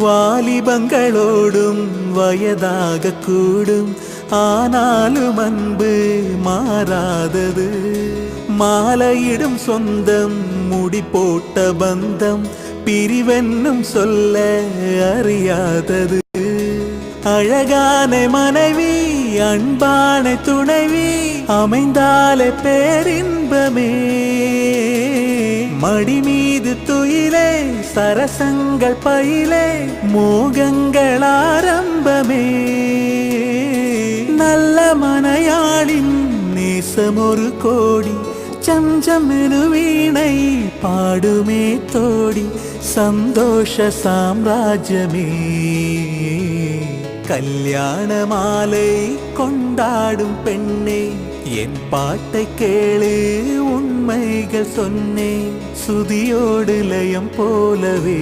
வாலிபங்களோடும் வயதாக கூடும், ஆனாலும் அன்பு மாறாதது. மாலையிடும் சொந்தம், முடி போட்ட பந்தம், பிரிவென்னும் சொல்ல அறியாதது. அழகான மனைவி, அன்பான துணைவி அமைந்தாலே பேரின்பமே. மடி மீது துயிலே, சரசங்கள் பயிலே, மோகங்கள் ஆரம்பமே. நல்ல மனையாளின் நேசம் ஒரு கோடி, சஞ்சம் வீணை பாடுமே தோடி, சந்தோஷ சாம்ராஜ்யமே. கல்யாண மாலை கொண்டாடும் பெண்ணே, என் பாட்டை கேளு, உண்மைகள் சொன்னேன் சுதியோடு லயம் போலவே.